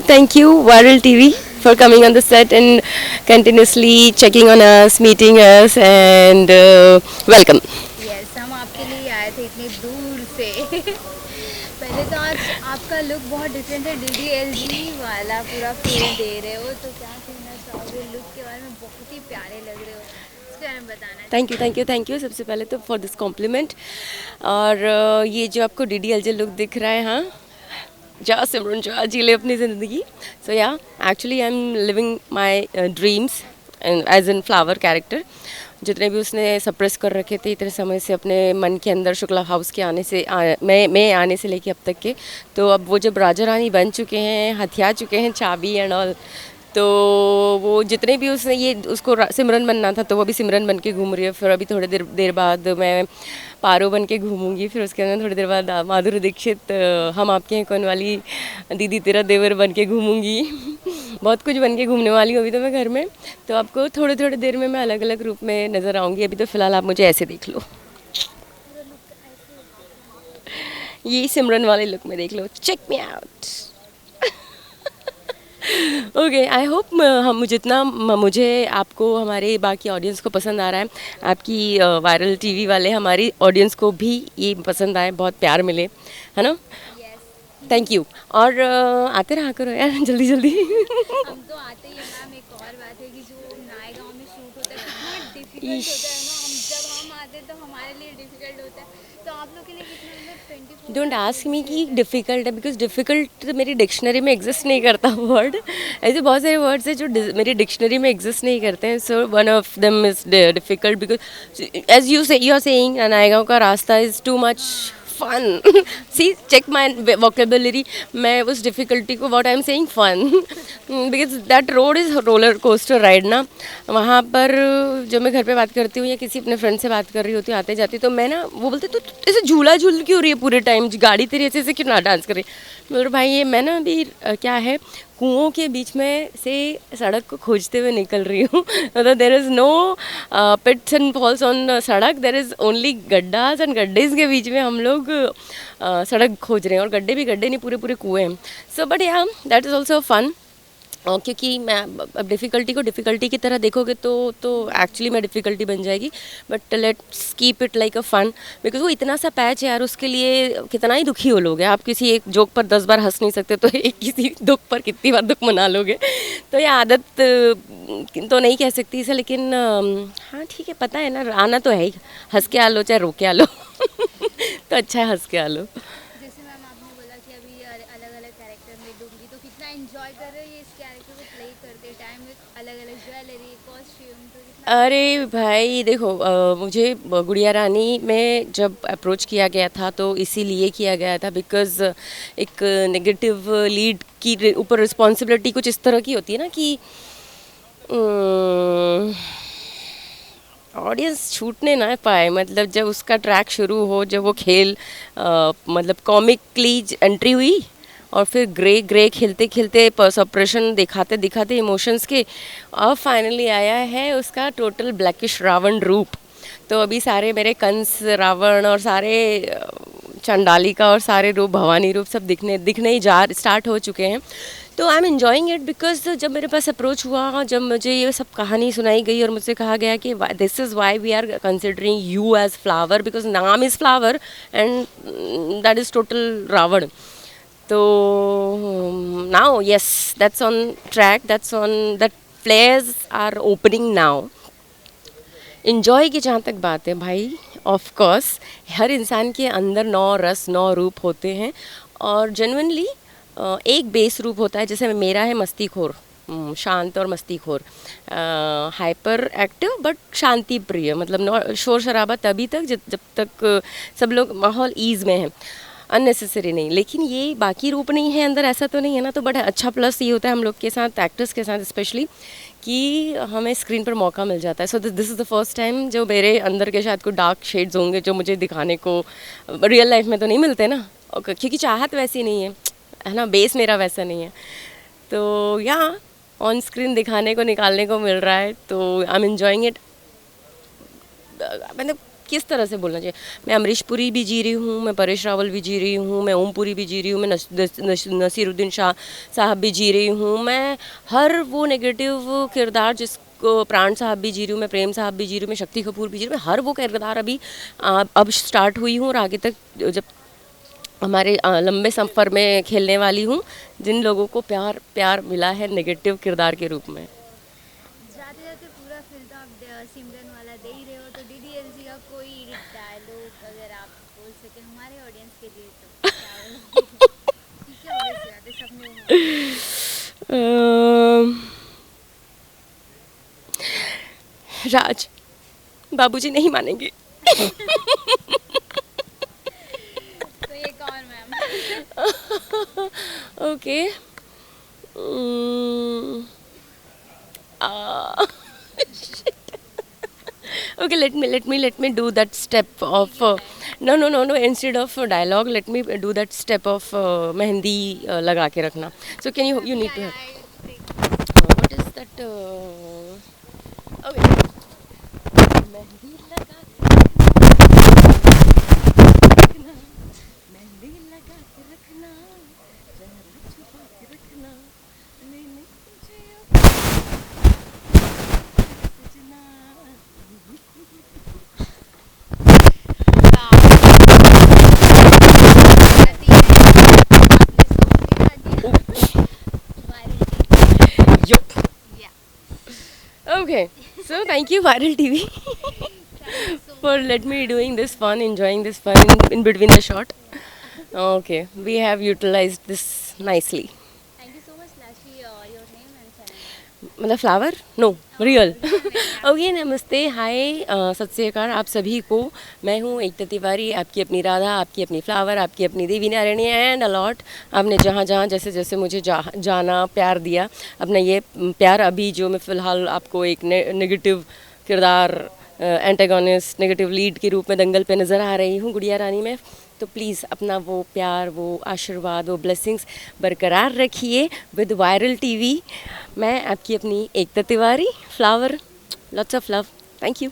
Thank you, Viral TV, for coming on the set and continuously checking on us, meeting us, and welcome. Yes हम आपके लिए ही आए थे इतनी दूर से पहले तो आज आपका लुक बहुत डिफरेंट है डीडीएलजी वाला पूरा फील दे रहे हो तो क्या कहना चाहोगे लुक के बारे में बहुत ही प्यारे लग रहे हो इसके बारे में बताना थैंक यू, चाहेंगे। थैंक यू, थैंक यू सबसे पहले तो फॉर दिस कॉम्प्लीमेंट। और ये जो आपको DDLJ लुक दिख रहा है, हाँ, जा सिमरन जा जी ले अपनी ज़िंदगी। सो या actually I am living my dreams as in flower character. जितने भी उसने सप्रेस कर रखे थे इतने समय से अपने मन के अंदर शुक्ला हाउस के आने से मैं आने से लेके अब तक के, तो अब वो जब राजा रानी बन चुके हैं, हथिया चुके हैं चाबी एंड ऑल, तो वो जितने भी उसने ये उसको सिमरन बनना था तो वो भी सिमरन बन के घूम रही है। फिर अभी थोड़ी देर देर बाद मैं पारो बन के घूमूंगी। फिर उसके अंदर थोड़ी देर बाद माधुरी दीक्षित हम आपके हैं कौन वाली दीदी तेरा देवर बन के घूमूंगी। बहुत कुछ बन के घूमने वाली हूँ अभी तो मैं घर में। तो आपको थोड़ी थोड़ी देर में मैं अलग अलग रूप में नज़र आऊँगी। अभी तो फ़िलहाल आप मुझे ऐसे देख लो, ये सिमरन वाले लुक में देख लो, check me out. Okay, I hope हम जितना मुझे आपको हमारे बाकी ऑडियंस को पसंद आ रहा है, आपकी वायरल टीवी वाले हमारी ऑडियंस को भी ये पसंद आए, बहुत प्यार मिले, है ना। Yes thank you. और आते रहा करो यार जल्दी जल्दी। हम तो आते ही हैं मैम। एक और बात है कि जो नायगांव में शूट होता है कितना डिफिकल्ट ईश, होता है ना। हम आते हैं तो हमारे लिए डिफिकल्ट होता है तो आप लोग के लिए कितना मतलब 24 डोंट आवर्स आस्क मी कि एग्जैक्ट है। डिफ़िकल्ट है, बिकॉज डिफ़िकल्ट मेरी डिक्शनरी में एग्जिस्ट नहीं करता वर्ड। ऐसे बहुत सारे वर्ड्स हैं जो मेरी डिक्शनरी में एग्जिस्ट नहीं करते हैं। So one of them is difficult because as you are saying Naigaon का रास्ता is too much fun. See check my vocabulary. मैं उस डिफ़िकल्टी को what I am saying fun, because that road is roller coaster ride ना। वहाँ पर जब मैं घर पे बात करती हूँ या किसी अपने फ्रेंड से बात कर रही होती हूँ आते जाते, तो मैं ना वो बोलते तू ऐसे झूला झूल क्यों रही है पूरे टाइम, गाड़ी तेरी ऐसे ऐसे क्यों ना डांस कर रही है। बोले भाई ये मैं ना अभी क्या है, कुओं के बीच में से सड़क को खोजते हुए निकल रही हूँ। मतलब there is no pits and falls on सड़क, देर इज़ ओनली गड्ढास एंड गड्ढेज के बीच में हम लोग सड़क खोज रहे हैं। और गड्ढे भी गड्ढे नहीं, पूरे पूरे कुएँ हैं। सो बट या दैट इज़ ऑल्सो फन। और क्योंकि मैं अब डिफ़िकल्टी को डिफ़िकल्टी की तरह देखोगे तो एक्चुअली मैं डिफ़िकल्टी बन जाएगी। But let's keep it like a fun, because वो इतना सा पैच है यार, उसके लिए कितना ही दुखी हो लोगे आप। किसी एक जोक पर 10 बार हंस नहीं सकते, तो एक किसी दुख पर कितनी बार दुख मना लोगे। तो ये आदत तो नहीं कह सकती इसे, लेकिन हाँ ठीक है, पता है ना, आना तो है ही। हंस के आ लो चाहे रो के आ लो। तो अच्छा है हंस के आ लो। जैसे मैम आपने बोला कि अभी अलग अलग कैरेक्टर में दूंगी तो कितना एंजॉय कर रहे हो ये इस कैरेक्टर को प्ले करते टाइम विद अलग अलग ज्वेलरी कॉस्ट्यूम तो कितना अच्छा अरे लगता है। भाई देखो, मुझे गुड़िया रानी में जब अप्रोच किया गया था तो इसीलिए किया गया था बिकॉज़ एक नेगेटिव लीड की ऊपर रिस्पॉन्सिबिलिटी कुछ इस तरह की होती है ना कि ऑडियंस छूटने ना पाए। मतलब जब उसका ट्रैक शुरू हो, जब वो खेल मतलब कॉमिकली एंट्री हुई, और फिर ग्रे ग्रे खेलते खेलते सप्रेशन दिखाते दिखाते इमोशंस के, अब फाइनली आया है उसका टोटल ब्लैकिश रावण रूप। तो अभी सारे मेरे कंस रावण और सारे चंडालिका और सारे रूप भवानी रूप सब दिखने ही जा स्टार्ट हो चुके हैं। तो I am enjoying it because जब मेरे पास अप्रोच हुआ, जब मुझे ये सब कहानी सुनाई गई और मुझसे कहा गया कि this is why we are considering you as flower, because नाम is flower and that is total Ravan. तो now yes, that's on track, that's on that players are opening now. Enjoy की जहाँ तक बात है भाई, ऑफ कोर्स हर इंसान के अंदर 9 रस 9 रूप होते हैं। और जेनुइनली एक बेस रूप होता है, जैसे मेरा है मस्तीखोर, शांत और मस्तीखोर, हाइपर एक्टिव बट शांति प्रिय। मतलब शोर शराबा तभी तक जब तक सब लोग माहौल ईज में है, अननेसेसरी नहीं। लेकिन ये बाकी रूप नहीं है अंदर, ऐसा तो नहीं है ना। तो बड़ा अच्छा प्लस ये होता है हम लोग के साथ, एक्टर्स के साथ स्पेशली, कि हमें स्क्रीन पर मौका मिल जाता है। So this is the first time जो मेरे अंदर के शायद कोई डार्क शेड्स होंगे जो मुझे दिखाने को रियल लाइफ में तो नहीं मिलते ना। क्योंकि चाहत वैसी नहीं है ना, बेस मेरा वैसा नहीं है। तो यहाँ ऑन स्क्रीन दिखाने को निकालने को मिल रहा है, तो आई एम एन्जॉइंग इट। मतलब किस तरह से बोलना चाहिए। मैं अमरीश पुरी भी जी रही हूँ, मैं परेश रावल भी जी रही हूँ, मैं ओम पुरी भी जी रही हूँ, मैं नसीरुद्दीन शाह साहब भी जी रही हूँ, मैं हर वो नेगेटिव किरदार जिसको प्राण साहब भी जी रही हूँ, मैं प्रेम साहब भी जी रही हूँ, मैं शक्ति कपूर भी जी रही हूँ, मैं हर वो किरदार अभी अब स्टार्ट हुई हूँ और आगे तक जब हमारे लंबे सफ़र में खेलने वाली हूँ, जिन लोगों को प्यार प्यार मिला है नेगेटिव किरदार के रूप में। जाते जाते पूरा फिर तो आप सिमरन वाला दे ही रहे हो, तो डीडीएलजी का कोई डायलॉग अगर आप बोल सके हमारे ऑडियंस के लिए तो क्या बोलोगे? ठीक है, ऑब्वियस बात है, सबने वो movie अम, राज बाबूजी नहीं मानेंगे। तो ये कौन ma'am? Okay. Okay, let me do that step of no, instead of dialogue, let me do that step of mehndi लगा के रखना. So can you need to have what is that okay. Mehndi लगा रखना, मेहंदी लगा के रखना, जरा छुपा के रखना, मैंने तुझे सजना. Yup. Okay, so thank you Viral TV for let me doing this fun, enjoying this fun in between the shot. Okay, we have utilized this nicely. Thank you so much, Lashi. Your name and channel. मतलब flower no real. Okay, नमस्ते, हाय, सत श्री अकाल आप सभी को. मैं हूँ एकता तिवारी, आपकी अपनी राधा, आपकी अपनी फ्लावर, आपकी अपनी देवी नारायणी एंड अलॉट. आपने जहाँ जहाँ जैसे जैसे मुझे जाना प्यार दिया, अपना ये प्यार अभी जो मैं फ़िलहाल आपको एक नेगेटिव किरदार एंटागोनिस्ट नेगेटिव लीड के रूप में दंगल पे नज़र आ रही हूँ गुड़िया रानी में. तो प्लीज़ अपना वो प्यार, वो आशीर्वाद, वो ब्लेसिंग्स बरकरार रखिए विद वायरल टीवी. मैं आपकी अपनी Ekta Tiwari, flower. Lots of love. Thank you.